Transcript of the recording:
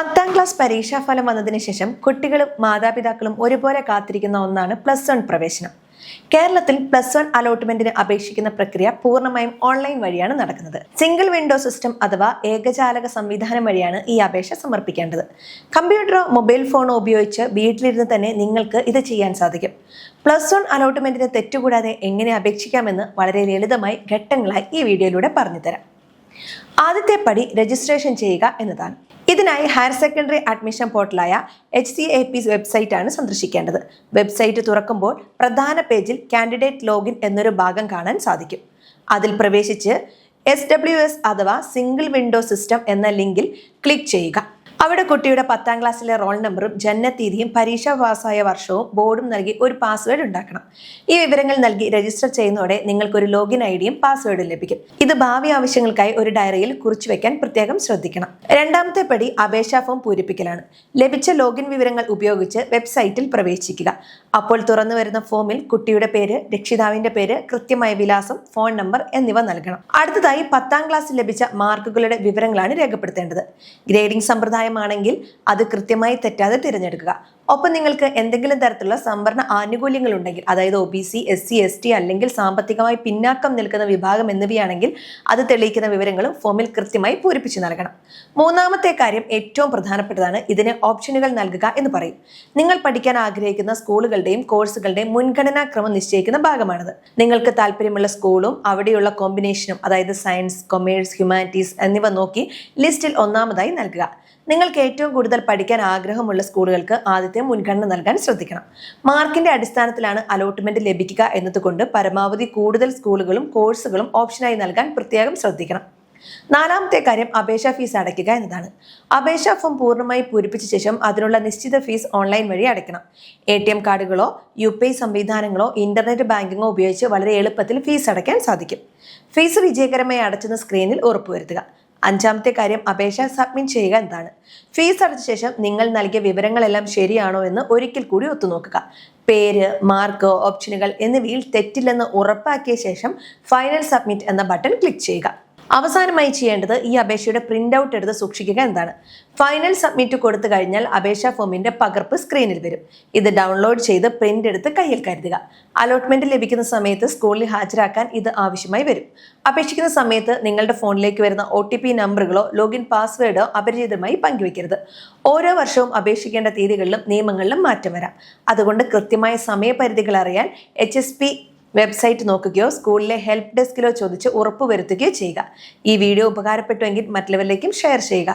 10ാം class പരീക്ഷാഫലം വന്നതിന് ശേഷം കുട്ടികളും മാതാപിതാക്കളും ഒരുപോലെ കാത്തിരിക്കുന്ന ഒന്നാണ് +1 പ്രവേശനം. കേരളത്തിൽ +1 അലോട്ട്മെന്റിന് അപേക്ഷിക്കുന്ന പ്രക്രിയ പൂർണ്ണമായും ഓൺലൈൻ വഴിയാണ് നടക്കുന്നത്. സിംഗിൾ വിൻഡോ സിസ്റ്റം അഥവാ ഏകജാലക സംവിധാനം വഴിയാണ് ഈ അപേക്ഷ സമർപ്പിക്കേണ്ടത്. കമ്പ്യൂട്ടറോ മൊബൈൽ ഫോണോ ഉപയോഗിച്ച് വീട്ടിലിരുന്ന് തന്നെ നിങ്ങൾക്ക് ഇത് ചെയ്യാൻ സാധിക്കും. +1 അലോട്ട്മെന്റിന് തെറ്റുകൂടാതെ എങ്ങനെ അപേക്ഷിക്കാമെന്ന് വളരെ ലളിതമായി ഘട്ടങ്ങളായി ഈ വീഡിയോയിലൂടെ പറഞ്ഞുതരാം. ആദ്യത്തെ പടി രജിസ്ട്രേഷൻ ചെയ്യുക എന്നതാണ്. ഇതിനായി ഹയർ സെക്കൻഡറി അഡ്മിഷൻ പോർട്ടലായ HCAP വെബ്സൈറ്റ് ആണ് സന്ദർശിക്കേണ്ടത്. വെബ്സൈറ്റ് തുറക്കുമ്പോൾ പ്രധാന പേജിൽ കാൻഡിഡേറ്റ് ലോഗിൻ എന്നൊരു ഭാഗം കാണാൻ സാധിക്കും. അതിൽ പ്രവേശിച്ച് SWS അഥവാ സിംഗിൾ വിൻഡോ സിസ്റ്റം എന്ന ലിങ്കിൽ ക്ലിക്ക് ചെയ്യുക. അവിടെ കുട്ടിയുടെ 10ാം ക്ലാസ്സിലെ റോൾ നമ്പറും ജനനത്തീയതിയും പരീക്ഷ പാസ്സായ വർഷവും ബോർഡും നൽകി ഒരു പാസ്വേഡ് ഉണ്ടാക്കണം. ഈ വിവരങ്ങൾ നൽകി രജിസ്റ്റർ ചെയ്യുന്നതോടെ നിങ്ങൾക്കൊരു ലോഗിൻ ഐഡിയും പാസ്വേഡും ലഭിക്കും. ഇത് ഭാവി ആവശ്യങ്ങൾക്കായി ഒരു ഡയറിയിൽ കുറിച്ചു വെക്കാൻ പ്രത്യേകം ശ്രദ്ധിക്കണം. രണ്ടാമത്തെ പടി അപേക്ഷാ ഫോം പൂരിപ്പിക്കലാണ്. ലഭിച്ച ലോഗിൻ വിവരങ്ങൾ ഉപയോഗിച്ച് വെബ്സൈറ്റിൽ പ്രവേശിക്കുക. അപ്പോൾ തുറന്നു വരുന്ന ഫോമിൽ കുട്ടിയുടെ പേര്, രക്ഷിതാവിന്റെ പേര്, കൃത്യമായ വിലാസം, ഫോൺ നമ്പർ എന്നിവ നൽകണം. അടുത്തതായി 10ാം ക്ലാസ്സിൽ ലഭിച്ച മാർക്കുകളുടെ വിവരങ്ങളാണ് രേഖപ്പെടുത്തേണ്ടത്. ഗ്രേഡിംഗ് സമ്പ്രദായം ആണെങ്കിൽ അത് കൃത്യമായി തെറ്റാതെ തിരഞ്ഞെടുക്കുക. ഒപ്പം നിങ്ങൾക്ക് എന്തെങ്കിലും തരത്തിലുള്ള സംവരണ ആനുകൂല്യങ്ങൾ ഉണ്ടെങ്കിൽ, അതായത് OBC, SC, ST അല്ലെങ്കിൽ സാമ്പത്തികമായി പിന്നാക്കം നിൽക്കുന്ന വിഭാഗം എന്നിവയാണെങ്കിൽ അത് തെളിയിക്കുന്ന വിവരങ്ങളും ഫോമിൽ കൃത്യമായി പൂരിപ്പിച്ചു നൽകണം. മൂന്നാമത്തെ കാര്യം ഏറ്റവും പ്രധാനപ്പെട്ടതാണ്. ഇതിന് ഓപ്ഷനുകൾ നൽകുക എന്ന് പറയും. നിങ്ങൾ പഠിക്കാൻ ആഗ്രഹിക്കുന്ന സ്കൂളുകളുടെയും കോഴ്സുകളുടെയും മുൻഗണനാ ക്രമം നിശ്ചയിക്കുന്ന ഭാഗമാണിത്. നിങ്ങൾക്ക് താല്പര്യമുള്ള സ്കൂളും അവിടെയുള്ള കോമ്പിനേഷനും, അതായത് സയൻസ്, കൊമേഴ്സ്, ഹ്യൂമാനിറ്റീസ് എന്നിവ നോക്കി ലിസ്റ്റിൽ ഒന്നാമതായി നൽകുക. നിങ്ങൾക്ക് ഏറ്റവും കൂടുതൽ പഠിക്കാൻ ആഗ്രഹമുള്ള സ്കൂളുകൾക്ക് ആദ്യത്തെ മുൻഗണന നൽകാൻ ശ്രദ്ധിക്കണം. മാർക്കിന്റെ അടിസ്ഥാനത്തിലാണ് അലോട്ട്മെന്റ് ലഭിക്കുക എന്നതുകൊണ്ട് പരമാവധി കൂടുതൽ സ്കൂളുകളും കോഴ്സുകളും ഓപ്ഷനായി നൽകാൻ പ്രത്യേകം ശ്രദ്ധിക്കണം. നാലാമത്തെ കാര്യം അപേക്ഷാ ഫീസ് അടയ്ക്കുക എന്നതാണ്. അപേക്ഷാ ഫോം പൂർണ്ണമായി പൂരിപ്പിച്ച ശേഷം അതിനുള്ള നിശ്ചിത ഫീസ് ഓൺലൈൻ വഴി അടയ്ക്കണം. ATM കാർഡുകളോ UPI സംവിധാനങ്ങളോ ഇന്റർനെറ്റ് ബാങ്കിങ്ങോ ഉപയോഗിച്ച് വളരെ എളുപ്പത്തിൽ ഫീസ് അടയ്ക്കാൻ സാധിക്കും. ഫീസ് വിജയകരമായി അടച്ചെന്ന സ്ക്രീനിൽ ഉറപ്പുവരുത്തുക. അഞ്ചാമത്തെ കാര്യം അപേക്ഷ സബ്മിറ്റ് ചെയ്യുക എന്നതാണ്. ഫീസ് അടച്ച ശേഷം നിങ്ങൾ നൽകിയ വിവരങ്ങളെല്ലാം ശരിയാണോ എന്ന് ഒരിക്കൽ കൂടി ഒത്തുനോക്കുക. പേര്, മാർക്ക്, ഓപ്ഷനുകൾ എന്നിവയിൽ തെറ്റില്ലെന്ന് ഉറപ്പാക്കിയ ശേഷം ഫൈനൽ സബ്മിറ്റ് എന്ന ബട്ടൺ ക്ലിക്ക് ചെയ്യുക. അവസാനമായി ചെയ്യേണ്ടത് ഈ അപേക്ഷയുടെ പ്രിന്റ് ഔട്ട് എടുത്ത് സൂക്ഷിക്കുക എന്നതാണ്. ഫൈനൽ സബ്മിറ്റ് കൊടുത്തു കഴിഞ്ഞാൽ അപേക്ഷാ ഫോമിന്റെ പകർപ്പ് സ്ക്രീനിൽ വരും. ഇത് ഡൗൺലോഡ് ചെയ്ത് പ്രിന്റ് എടുത്ത് കയ്യിൽ കരുതുക. അലോട്ട്മെന്റ് ലഭിക്കുന്ന സമയത്ത് സ്കൂളിൽ ഹാജരാക്കാൻ ഇത് ആവശ്യമായി വരും. അപേക്ഷിക്കുന്ന സമയത്ത് നിങ്ങളുടെ ഫോണിലേക്ക് വരുന്ന OTP നമ്പറുകളോ ലോഗിൻ പാസ്വേഡോ അപരിചിതമായി പങ്കുവെക്കരുത്. ഓരോ വർഷവും അപേക്ഷിക്കേണ്ട തീയതികളിലും നിയമങ്ങളിലും മാറ്റം വരാം. അതുകൊണ്ട് കൃത്യമായ സമയപരിധികൾ അറിയാൻ HSP വെബ്സൈറ്റ് നോക്കുകയോ സ്കൂളിലെ ഹെൽപ്പ് ഡെസ്കിലോ ചോദിച്ച് ഉറപ്പുവരുത്തുകയോ ചെയ്യുക. ഈ വീഡിയോ ഉപകാരപ്പെട്ടുവെങ്കിൽ മറ്റുള്ളവരിലേക്കും ഷെയർ ചെയ്യുക.